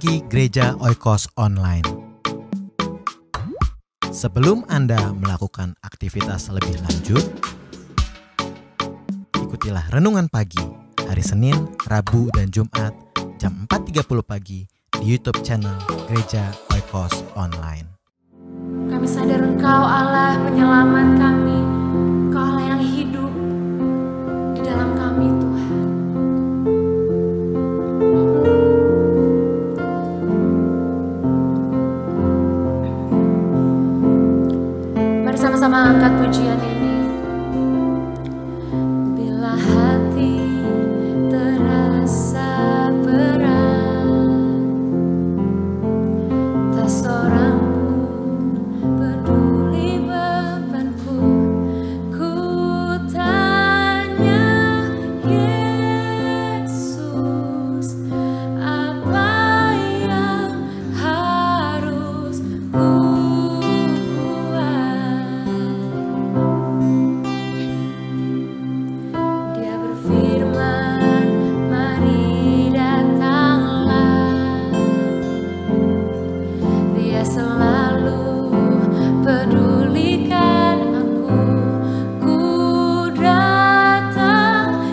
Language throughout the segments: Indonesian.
Pagi Gereja Oikos Online. Sebelum Anda melakukan aktivitas lebih lanjut, ikutilah Renungan Pagi hari Senin, Rabu, dan Jumat jam 4.30 pagi di YouTube channel Gereja Oikos Online. Kami sadar Engkau Allah penyelamat kami, Engkau Allah yang hidup di dalam kami Tuhan. Mari sama-sama angkat pujian ini. Bila hati terasa berat, tak seorang peduli bebanku, ku tanya Yesus, apa yang harus ku buat? Dia berfirman, mari datanglah. Dia selalu pedulikan aku, ku datang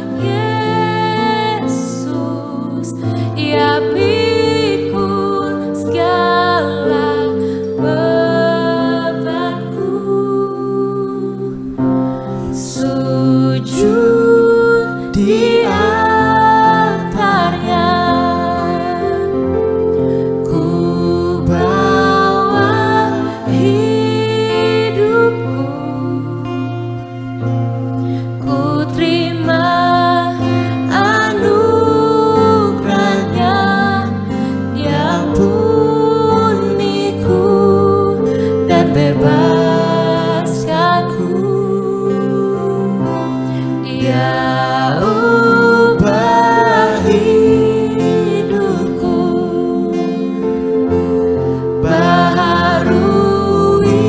Yesus, Ia pikul segala bebanku. Sujud di altarnya, ku bawa hidupku, ku terima anugerahnya, Dia ampuniku dan bebaskanku. Dia ubah hidupku, baharui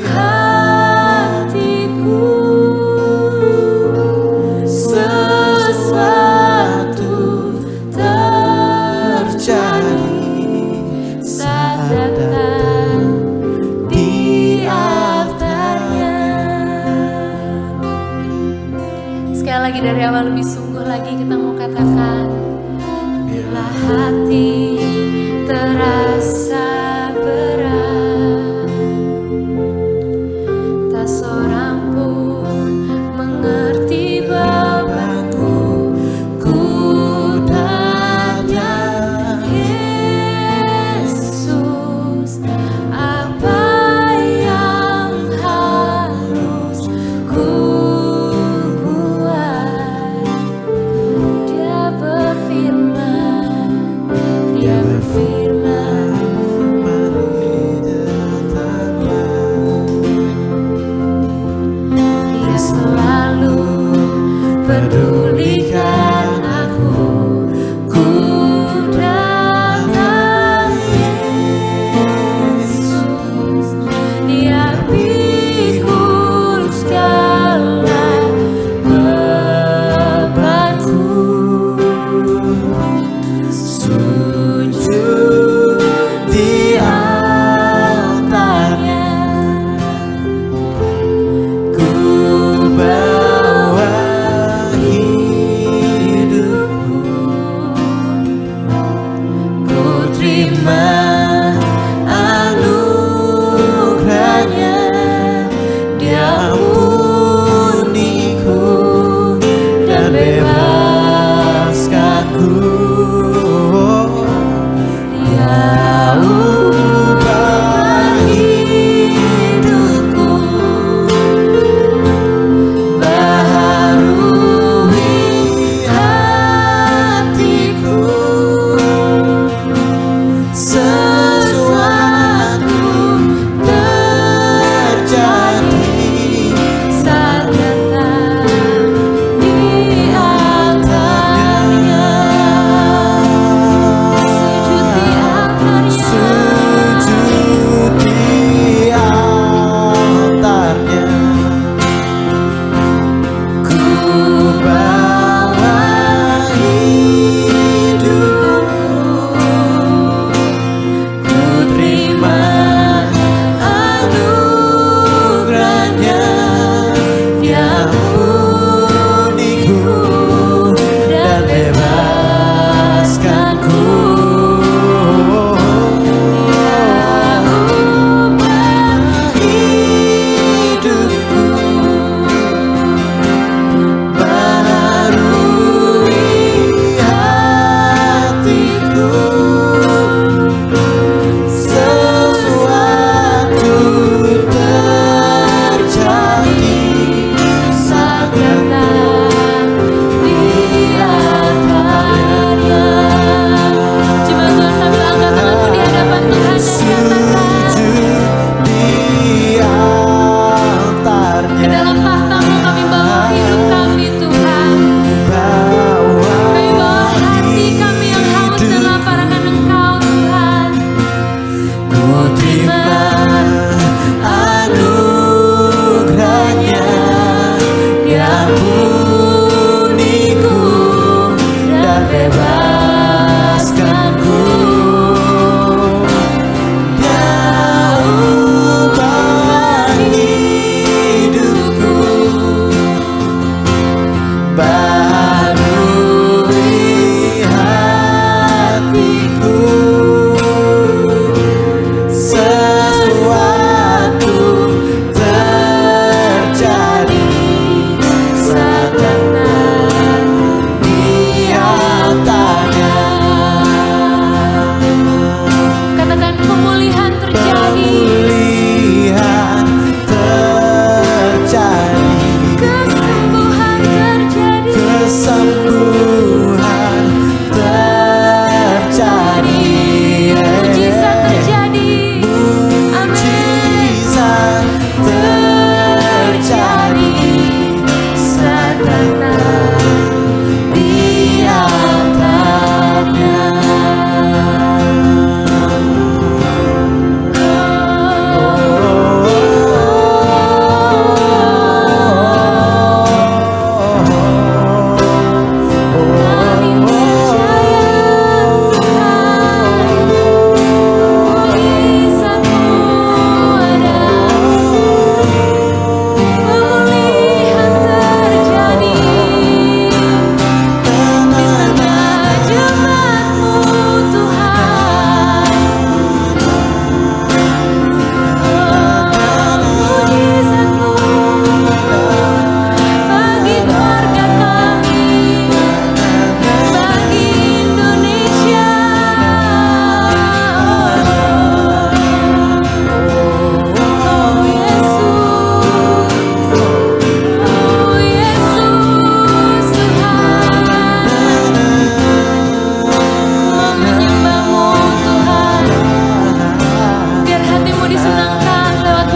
hatiku, sesuatu terjadi saat datang di altarnya. Sekali lagi dari awal lebih sungguh lagi kita mau katakan, bila hati terasa berat, tak seorang pun mengerti bebanku, ku tanya Yesus, apa yang harus ku buat? Dia berfirman, Dia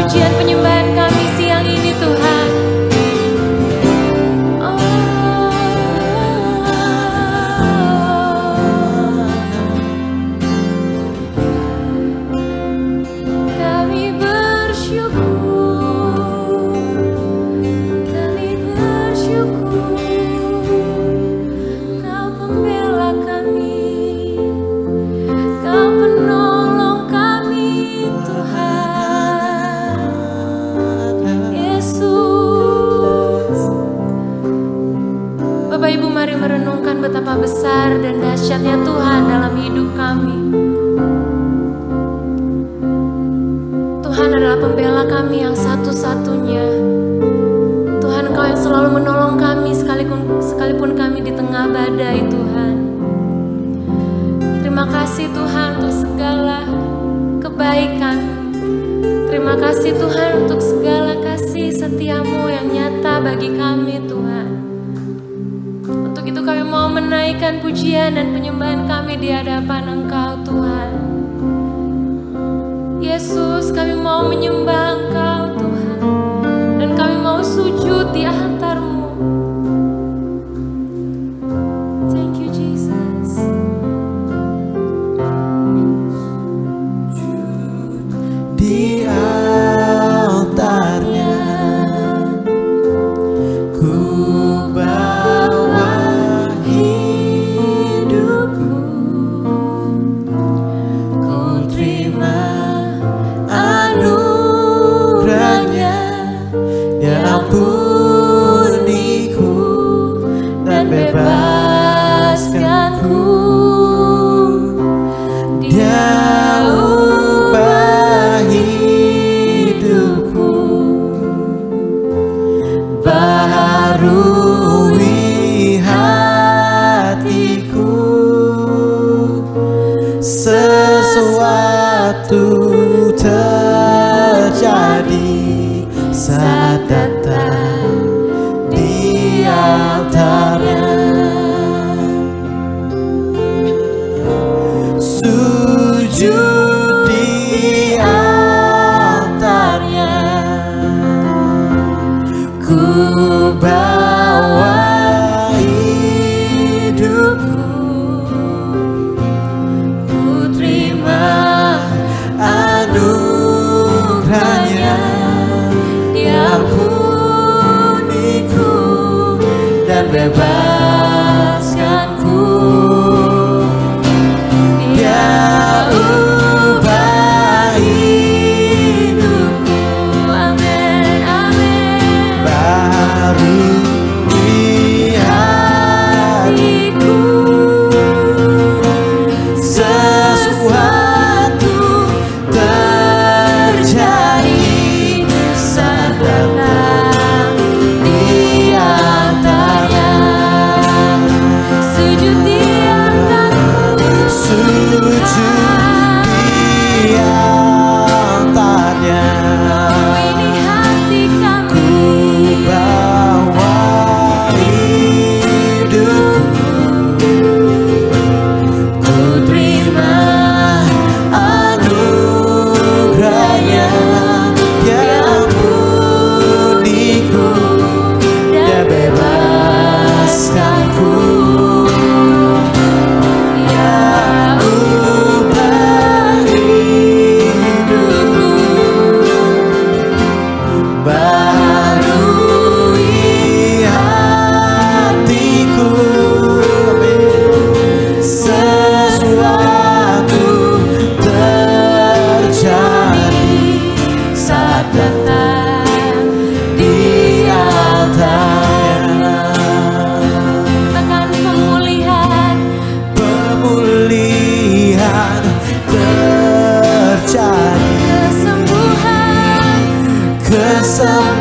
pujian penyembahan kami siang ini Tuhan. Betapa besar dan dahsyatnya Tuhan dalam hidup kami. Tuhan adalah pembela kami yang satu-satunya. Tuhan, Engkau yang selalu menolong kami sekalipun kami di tengah badai Tuhan. Terima kasih Tuhan untuk segala kebaikan. Terima kasih Tuhan untuk segala kasih setia-Mu yang nyata bagi kami Tuhan. Untuk itu kami mau menaikkan pujian dan penyembahan kami di hadapan Engkau Tuhan. Yesus, kami mau menyembah Engkau Tuhan, dan kami mau sujud di altar-Mu. Thank you Jesus. Di altarnya ku bebaskanku, Dia ubah hidupku, baharui hatiku, sesuatu terjadi saat datang di altarnya. Sujud di altarnya, ku bawa hidupku, ku terima anugerahnya, Dia ampuniku dan bebaskanku.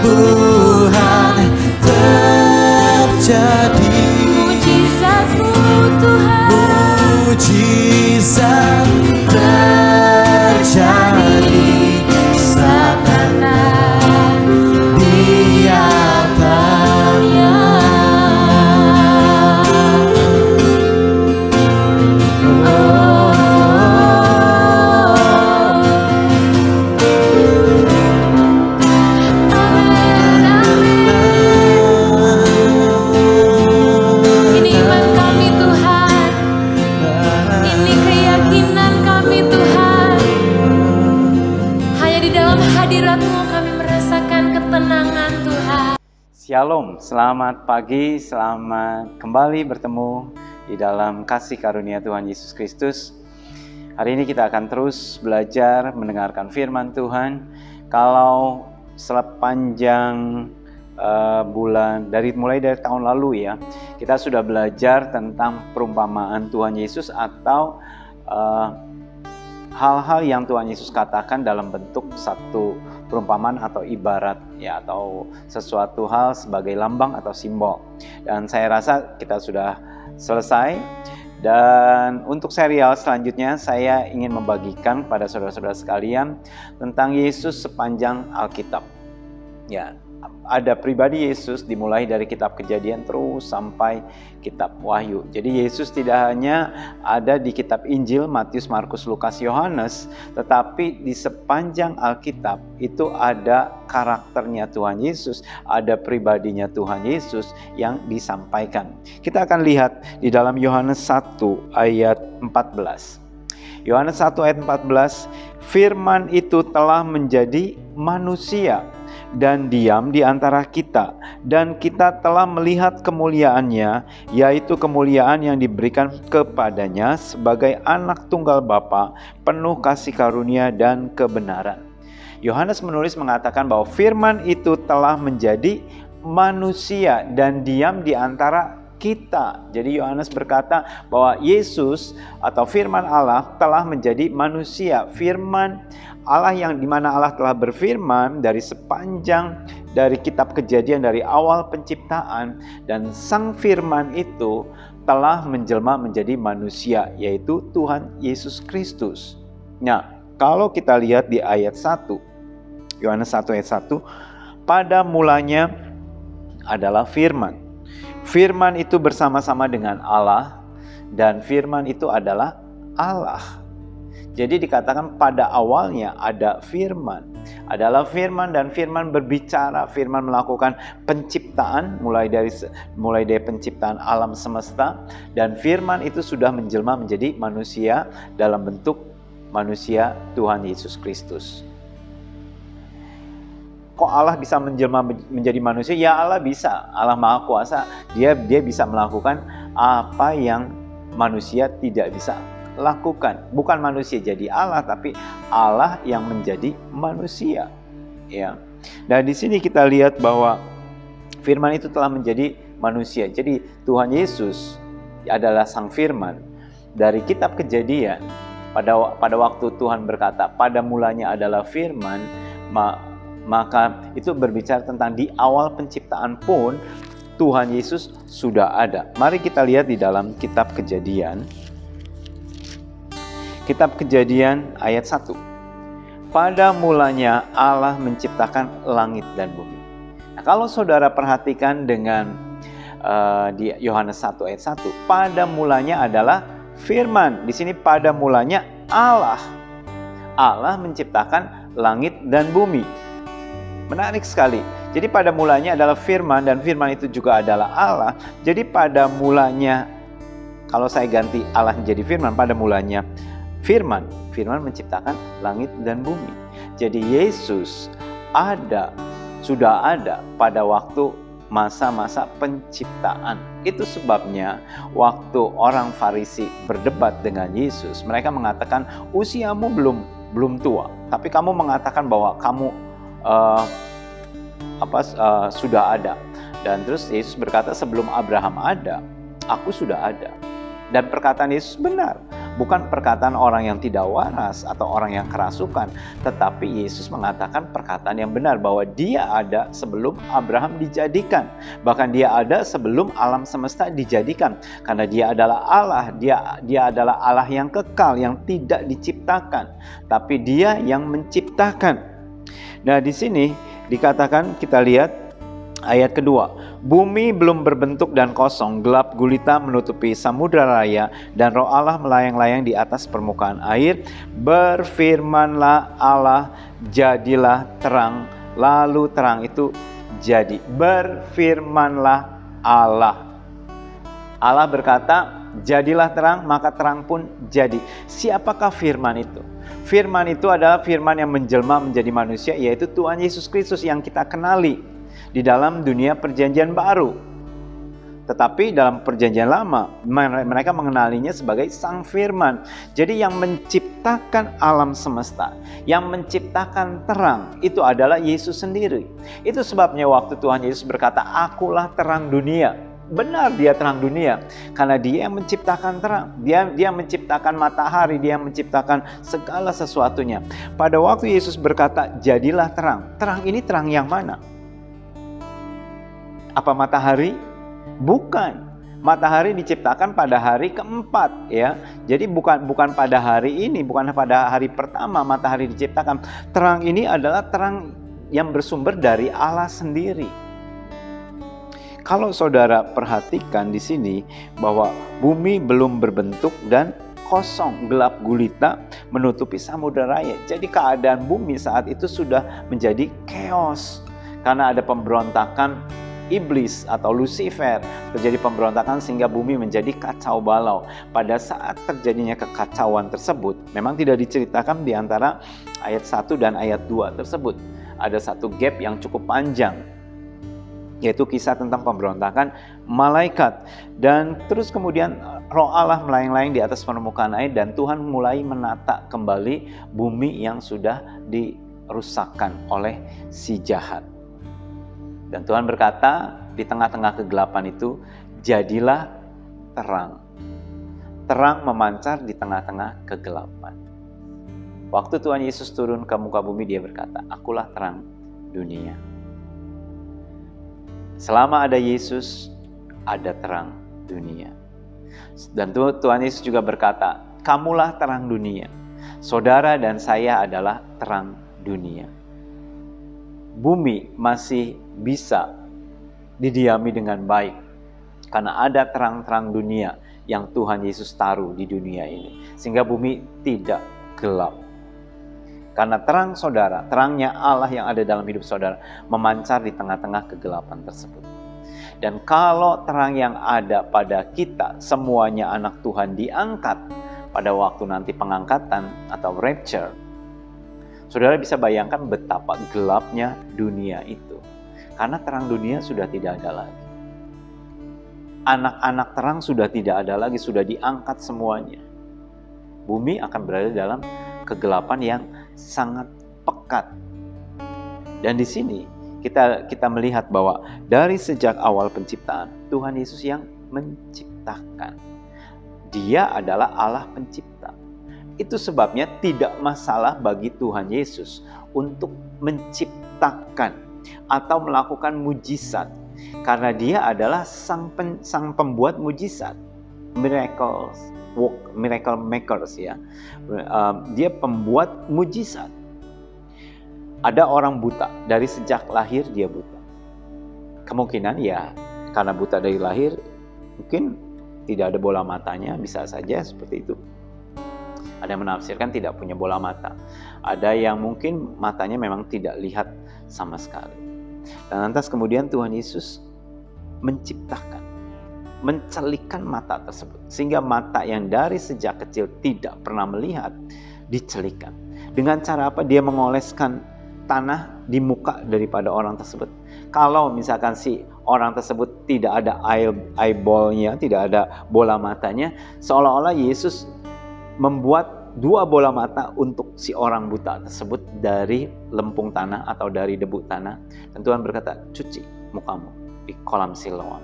Kesembuhan terjadi, mujizat-Mu Tuhan, mujizat terjadi saat datang di altarnya. Shalom, selamat pagi, selamat kembali bertemu di dalam kasih karunia Tuhan Yesus Kristus. Hari ini kita akan terus belajar mendengarkan firman Tuhan. Kalau sepanjang mulai dari tahun lalu ya, kita sudah belajar tentang perumpamaan Tuhan Yesus atau hal-hal yang Tuhan Yesus katakan dalam bentuk satu perumpamaan atau ibarat ya, atau sesuatu hal sebagai lambang atau simbol. Dan saya rasa kita sudah selesai. Dan untuk serial selanjutnya saya ingin membagikan pada saudara-saudara sekalian tentang Yesus sepanjang Alkitab. Ya, ada pribadi Yesus dimulai dari kitab Kejadian terus sampai kitab Wahyu. Jadi Yesus tidak hanya ada di kitab Injil Matius, Markus, Lukas, Yohanes, tetapi di sepanjang Alkitab itu ada karakternya Tuhan Yesus, ada pribadinya Tuhan Yesus yang disampaikan. Kita akan lihat di dalam Yohanes 1 ayat 14. Yohanes 1 ayat 14, firman itu telah menjadi manusia dan diam di antara kita, dan kita telah melihat kemuliaannya, yaitu kemuliaan yang diberikan kepadanya sebagai anak tunggal Bapa, penuh kasih karunia dan kebenaran. Yohanes menulis mengatakan bahwa firman itu telah menjadi manusia dan diam di antara kita. Jadi Yohanes berkata bahwa Yesus atau firman Allah telah menjadi manusia. Firman Allah yang dimana Allah telah berfirman dari sepanjang dari kitab Kejadian, dari awal penciptaan, dan sang firman itu telah menjelma menjadi manusia, yaitu Tuhan Yesus Kristus. Nah, kalau kita lihat di ayat 1, Yohanes 1 ayat 1, pada mulanya adalah firman. Firman itu bersama-sama dengan Allah, dan firman itu adalah Allah. Jadi dikatakan pada awalnya ada firman, adalah firman, dan firman berbicara, firman melakukan penciptaan mulai dari penciptaan alam semesta, dan firman itu sudah menjelma menjadi manusia dalam bentuk manusia Tuhan Yesus Kristus. Kok Allah bisa menjelma menjadi manusia? Ya, Allah bisa. Allah Maha Kuasa. Dia bisa melakukan apa yang manusia tidak bisa lakukan. Bukan manusia jadi Allah, tapi Allah yang menjadi manusia. Ya. Dan di sini kita lihat bahwa firman itu telah menjadi manusia. Jadi Tuhan Yesus adalah sang firman. Dari kitab Kejadian, pada waktu Tuhan berkata, pada mulanya adalah firman, maka itu berbicara tentang di awal penciptaan pun Tuhan Yesus sudah ada. Mari kita lihat di dalam kitab Kejadian. Kitab Kejadian ayat 1. Pada mulanya Allah menciptakan langit dan bumi. Nah, kalau saudara perhatikan dengan di Yohanes 1 ayat 1, pada mulanya adalah firman. Di sini pada mulanya Allah. Allah menciptakan langit dan bumi. Menarik sekali. Jadi pada mulanya adalah firman, dan firman itu juga adalah Allah. Jadi pada mulanya, kalau saya ganti Allah menjadi firman, pada mulanya firman menciptakan langit dan bumi. Jadi Yesus sudah ada pada waktu masa-masa penciptaan. Itu sebabnya waktu orang Farisi berdebat dengan Yesus, mereka mengatakan, usiamu belum tua, tapi kamu mengatakan bahwa kamu sudah ada. Dan terus Yesus berkata, sebelum Abraham ada, aku sudah ada. Dan perkataan Yesus benar. Bukan perkataan orang yang tidak waras atau orang yang kerasukan, tetapi Yesus mengatakan perkataan yang benar, bahwa dia ada sebelum Abraham dijadikan. Bahkan dia ada sebelum alam semesta dijadikan. Karena dia adalah Allah, dia adalah Allah yang kekal, yang tidak diciptakan, tapi dia yang menciptakan. Nah, di sini dikatakan, kita lihat ayat kedua, bumi belum berbentuk dan kosong, gelap gulita menutupi samudra raya, dan roh Allah melayang-layang di atas permukaan air. Berfirmanlah Allah, jadilah terang, lalu terang itu jadi. Berfirmanlah Allah. Allah berkata, jadilah terang, maka terang pun jadi. Siapakah firman itu? Firman itu adalah firman yang menjelma menjadi manusia, yaitu Tuhan Yesus Kristus yang kita kenali. di dalam dunia perjanjian baru. Tetapi dalam perjanjian lama, mereka mengenalinya sebagai Sang Firman. Jadi yang menciptakan alam semesta, yang menciptakan terang, itu adalah Yesus sendiri. Itu sebabnya waktu Tuhan Yesus berkata, "Akulah terang dunia." Benar, dia terang dunia. Karena dia yang menciptakan terang. Dia menciptakan matahari, dia yang menciptakan segala sesuatunya. Pada waktu Yesus berkata, "Jadilah terang." Terang ini terang yang mana? Apa matahari? Bukan. Matahari diciptakan pada hari keempat, ya. Jadi bukan pada hari ini, bukan pada hari pertama matahari diciptakan. Terang ini adalah terang yang bersumber dari Allah sendiri. Kalau saudara perhatikan di sini bahwa bumi belum berbentuk dan kosong, gelap gulita menutupi samudera raya. Jadi keadaan bumi saat itu sudah menjadi chaos karena ada pemberontakan iblis atau Lucifer, terjadi pemberontakan sehingga bumi menjadi kacau balau. Pada saat terjadinya kekacauan tersebut, memang tidak diceritakan di antara ayat 1 dan ayat 2 tersebut. Ada satu gap yang cukup panjang, yaitu kisah tentang pemberontakan malaikat. Dan terus kemudian Roh Allah melayang-layang di atas permukaan air dan Tuhan mulai menata kembali bumi yang sudah dirusakkan oleh si jahat. Dan Tuhan berkata, di tengah-tengah kegelapan itu, jadilah terang. Terang memancar di tengah-tengah kegelapan. Waktu Tuhan Yesus turun ke muka bumi, dia berkata, "Akulah terang dunia." Selama ada Yesus, ada terang dunia. Dan Tuhan Yesus juga berkata, "Kamulah terang dunia. Saudara dan saya adalah terang dunia." Bumi masih bisa didiami dengan baik karena ada terang-terang dunia yang Tuhan Yesus taruh di dunia ini, sehingga bumi tidak gelap. Karena terang saudara, terangnya Allah yang ada dalam hidup saudara memancar di tengah-tengah kegelapan tersebut. Dan kalau terang yang ada pada kita, semuanya anak Tuhan diangkat pada waktu nanti pengangkatan atau rapture, saudara bisa bayangkan betapa gelapnya dunia itu. Karena terang dunia sudah tidak ada lagi. Anak-anak terang sudah tidak ada lagi, sudah diangkat semuanya. Bumi akan berada dalam kegelapan yang sangat pekat. Dan di sini kita melihat bahwa dari sejak awal penciptaan, Tuhan Yesus yang menciptakan. Dia adalah Allah pencipta. Itu sebabnya tidak masalah bagi Tuhan Yesus untuk menciptakan atau melakukan mujizat. Karena dia adalah sang pembuat mujizat. Miracle makers, ya. Dia pembuat mujizat. Ada orang buta, dari sejak lahir dia buta. Kemungkinan ya karena buta dari lahir, mungkin tidak ada bola matanya, bisa saja seperti itu. Ada yang menafsirkan tidak punya bola mata. Ada yang mungkin matanya memang tidak lihat sama sekali. Dan lantas kemudian Tuhan Yesus menciptakan, mencelikkan mata tersebut. Sehingga mata yang dari sejak kecil tidak pernah melihat, dicelikkan. Dengan cara apa? Dia mengoleskan tanah di muka daripada orang tersebut. Kalau misalkan si orang tersebut tidak ada eyeball-nya, tidak ada bola matanya, seolah-olah Yesus membuat 2 bola mata untuk si orang buta tersebut dari lempung tanah atau dari debu tanah. Dan Tuhan berkata, "Cuci mukamu di kolam Siloam."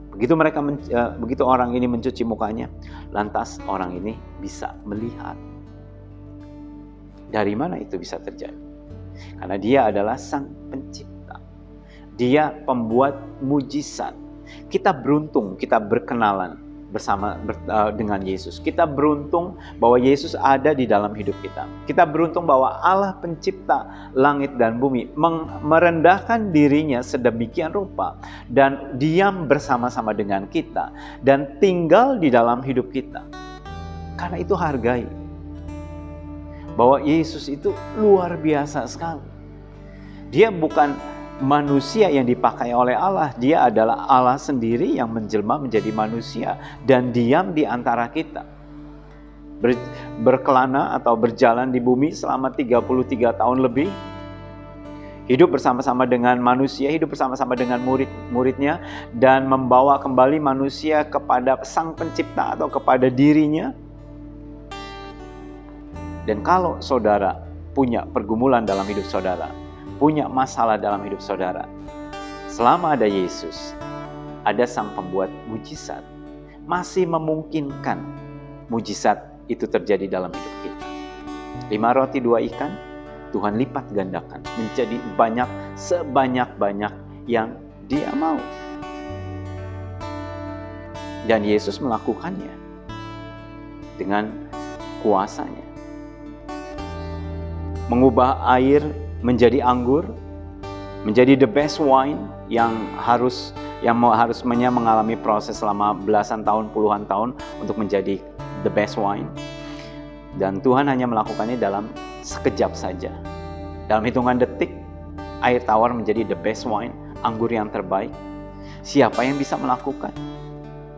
Begitu orang ini mencuci mukanya, lantas orang ini bisa melihat. Dari mana itu bisa terjadi? Karena dia adalah sang pencipta. Dia pembuat mujizat. Kita beruntung, kita berkenalan dengan Yesus. Kita beruntung bahwa Yesus ada di dalam hidup kita. Kita beruntung bahwa Allah pencipta langit dan bumi merendahkan dirinya sedemikian rupa dan diam bersama-sama dengan kita dan tinggal di dalam hidup kita. Karena itu hargai bahwa Yesus itu luar biasa sekali. Dia bukan manusia yang dipakai oleh Allah, dia adalah Allah sendiri yang menjelma menjadi manusia dan diam di antara kita. Berkelana atau berjalan di bumi selama 33 tahun lebih. hidup bersama-sama dengan manusia, hidup bersama-sama dengan murid-muridnya, dan membawa kembali manusia kepada Sang Pencipta atau kepada dirinya. Dan kalau saudara punya pergumulan dalam hidup saudara, punya masalah dalam hidup saudara, selama ada Yesus, ada Sang Pembuat mujizat, masih memungkinkan mujizat itu terjadi dalam hidup kita. 5 roti 2 ikan, Tuhan lipat gandakan menjadi banyak, sebanyak-banyak yang Dia mau. Dan Yesus melakukannya dengan kuasanya. Mengubah air menjadi anggur, menjadi the best wine yang harusnya mengalami proses selama belasan tahun, puluhan tahun untuk menjadi the best wine. Dan Tuhan hanya melakukannya dalam sekejap saja. Dalam hitungan detik, air tawar menjadi the best wine, anggur yang terbaik. Siapa yang bisa melakukan?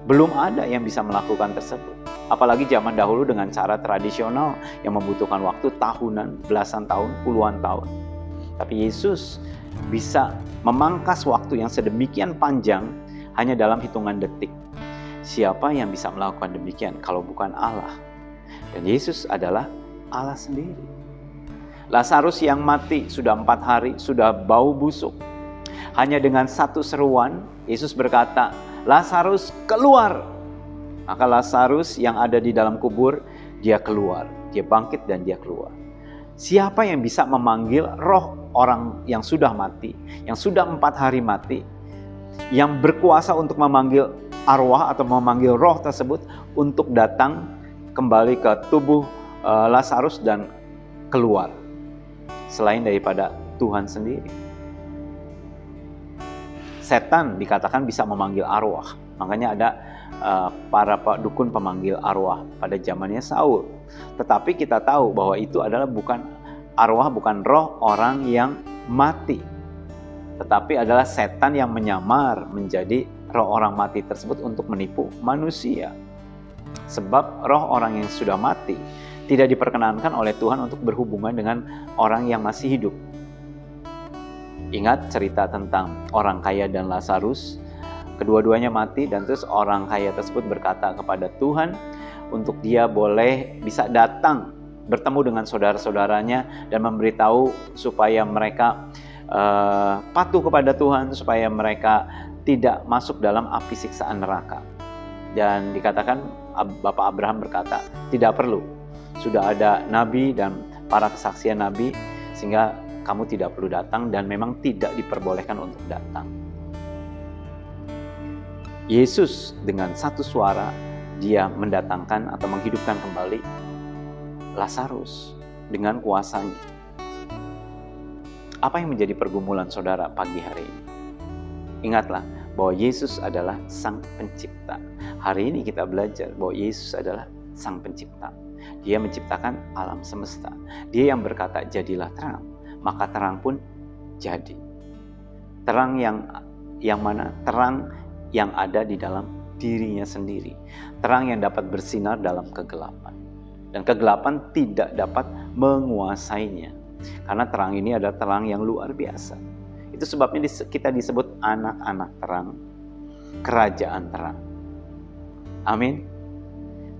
Belum ada yang bisa melakukan tersebut. Apalagi zaman dahulu dengan cara tradisional yang membutuhkan waktu tahunan, belasan tahun, puluhan tahun. Tapi Yesus bisa memangkas waktu yang sedemikian panjang hanya dalam hitungan detik. Siapa yang bisa melakukan demikian kalau bukan Allah? Dan Yesus adalah Allah sendiri. Lazarus yang mati sudah 4 hari, sudah bau busuk. Hanya dengan satu seruan, Yesus berkata, "Lazarus keluar!" Maka Lazarus yang ada di dalam kubur, dia keluar. Dia bangkit dan dia keluar. Siapa yang bisa memanggil roh orang yang sudah mati, yang sudah 4 hari mati, yang berkuasa untuk memanggil arwah atau memanggil roh tersebut untuk datang kembali ke tubuh Lazarus dan keluar, selain daripada Tuhan sendiri? Setan dikatakan bisa memanggil arwah. Makanya ada para dukun pemanggil arwah pada zamannya Saul. Tetapi kita tahu bahwa itu adalah bukan arwah, bukan roh orang yang mati, tetapi adalah setan yang menyamar menjadi roh orang mati tersebut untuk menipu manusia. Sebab roh orang yang sudah mati tidak diperkenankan oleh Tuhan untuk berhubungan dengan orang yang masih hidup. Ingat cerita tentang orang kaya dan Lazarus. Kedua-duanya mati dan terus orang kaya tersebut berkata kepada Tuhan untuk dia boleh bisa datang bertemu dengan saudara-saudaranya dan memberitahu supaya mereka patuh kepada Tuhan, supaya mereka tidak masuk dalam api siksaan neraka. Dan dikatakan Bapak Abraham berkata, tidak perlu. Sudah ada nabi dan para kesaksian nabi, sehingga kamu tidak perlu datang dan memang tidak diperbolehkan untuk datang. Yesus dengan satu suara, dia mendatangkan atau menghidupkan kembali Lazarus dengan kuasanya. Apa yang menjadi pergumulan saudara pagi hari ini? Ingatlah bahwa Yesus adalah Sang Pencipta. Hari ini kita belajar bahwa Yesus adalah Sang Pencipta. Dia menciptakan alam semesta. Dia yang berkata, jadilah terang. Maka terang pun jadi. Terang yang mana? Terang yang ada di dalam dirinya sendiri. Terang yang dapat bersinar dalam kegelapan. Dan kegelapan tidak dapat menguasainya. Karena terang ini adalah terang yang luar biasa. Itu sebabnya kita disebut anak-anak terang, kerajaan terang. Amin.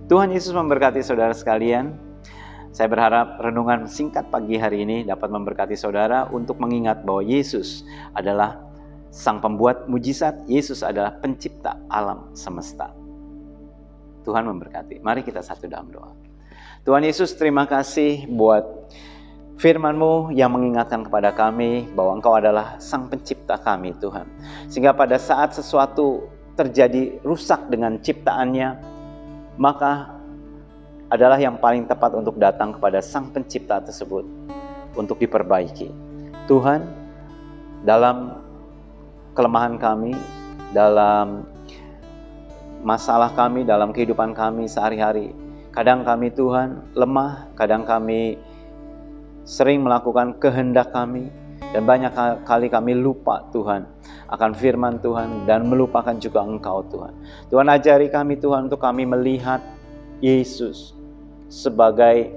Tuhan Yesus memberkati saudara sekalian. Saya berharap renungan singkat pagi hari ini dapat memberkati saudara untuk mengingat bahwa Yesus adalah Sang Pembuat mujizat. Yesus adalah pencipta alam semesta. Tuhan memberkati. Mari kita satu dalam doa. Tuhan Yesus, terima kasih buat firman-Mu yang mengingatkan kepada kami bahwa Engkau adalah Sang Pencipta kami, Tuhan. Sehingga pada saat sesuatu terjadi rusak dengan ciptaannya, maka adalah yang paling tepat untuk datang kepada Sang Pencipta tersebut untuk diperbaiki. Tuhan, dalam kelemahan kami, dalam masalah kami, dalam kehidupan kami sehari-hari, kadang kami Tuhan lemah, kadang kami sering melakukan kehendak kami, dan banyak kali kami lupa Tuhan akan firman Tuhan dan melupakan juga Engkau Tuhan. Tuhan ajari kami Tuhan untuk kami melihat Yesus sebagai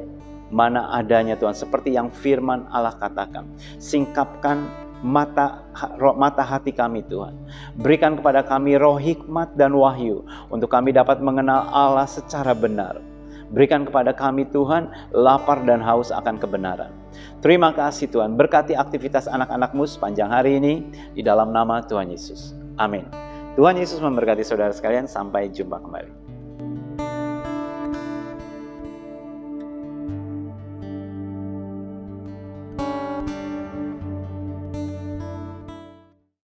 mana adanya Tuhan, seperti yang firman Allah katakan. Singkapkan mata hati kami Tuhan. Berikan kepada kami roh hikmat dan wahyu untuk kami dapat mengenal Allah secara benar. Berikan kepada kami Tuhan lapar dan haus akan kebenaran. Terima kasih Tuhan, berkati aktivitas anak-anak-Mu sepanjang hari ini di dalam nama Tuhan Yesus. Amin. Tuhan Yesus memberkati saudara sekalian, sampai jumpa kembali.